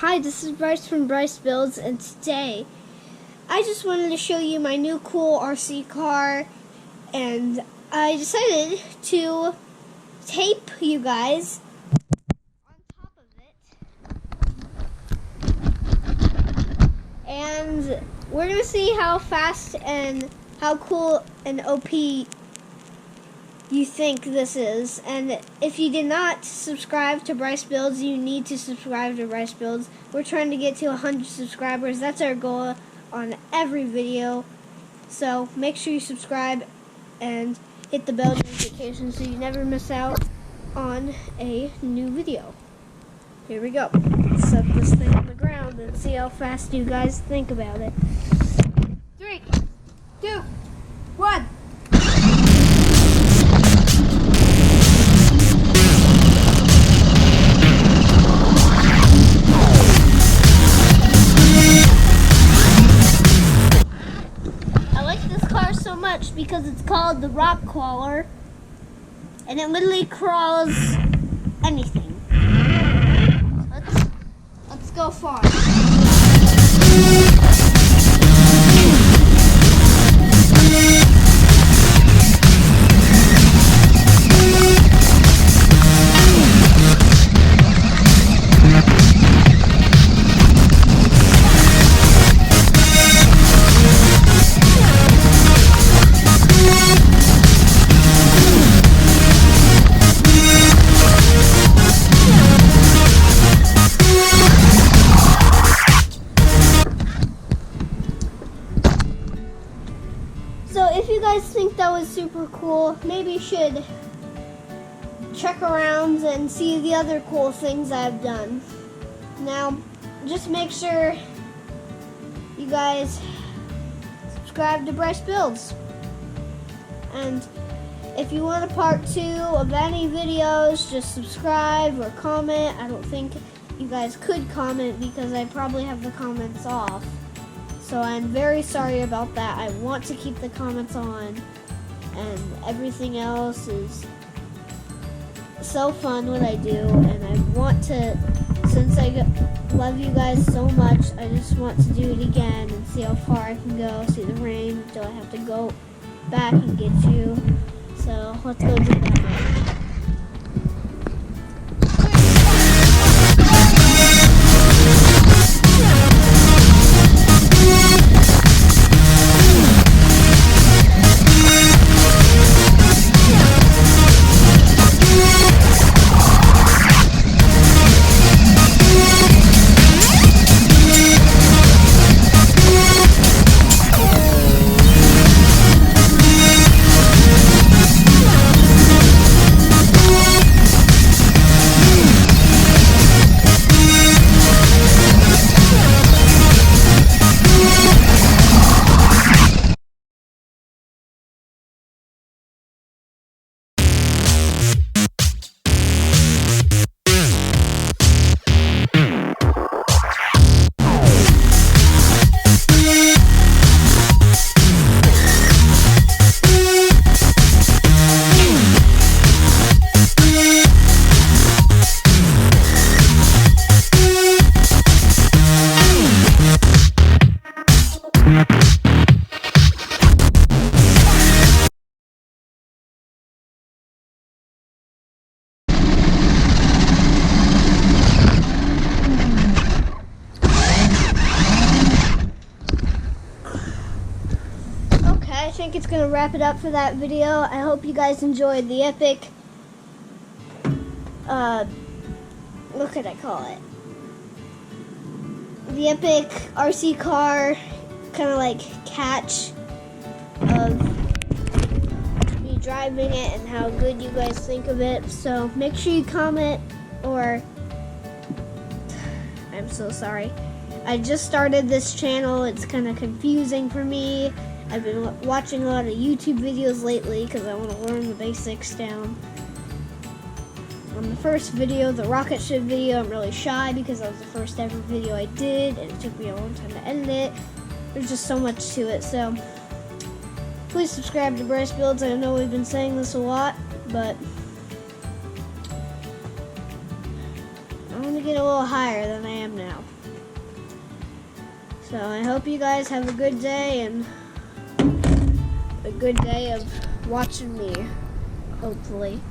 Hi, this is Bryce from Bryce Builds, and today I just wanted to show you my new cool RC car, and I decided to tape you guys on top of it, and we're going to see how fast and how cool and OP you think this is. And if you did not subscribe to Bryce Builds, you need to subscribe to Bryce Builds. We're trying to get to 100 subscribers. That's our goal on every video. So make sure you subscribe and hit the bell notification so you never miss out on a new video. Here we go. Let's set this thing on the ground and see how fast you guys think about it. 3, 2, 1. So much because it's called the rock crawler, and it literally crawls anything. Let's go far. So if you guys think that was super cool, maybe you should check around and see the other cool things I've done. Now, just make sure you guys subscribe to Bryce Builds. And if you want a part 2 of any videos, just subscribe or comment. I don't think you guys could comment because I probably have the comments off. So I'm very sorry about that. I want to keep the comments on, and everything else is so fun what I do, and I want to, since I love you guys so much, I just want to do it again and see how far I can go, see the rain, until I have to go back and get you. So let's go do that now. I think it's going to wrap it up for that video. I hope you guys enjoyed the epic, what could I call it? The epic RC car, kind of like catch of me driving it and how good you guys think of it. So make sure you comment, or I'm so sorry. I just started this channel. It's kind of confusing for me. I've been watching a lot of YouTube videos lately because I want to learn the basics down. On the first video, the rocket ship video, I'm really shy because that was the first ever video I did, and it took me a long time to edit it. There's just so much to it, so please subscribe to Bryce Builds. I know we've been saying this a lot, but I want to get a little higher than I am now. So I hope you guys have a good day and a good day of watching me, hopefully.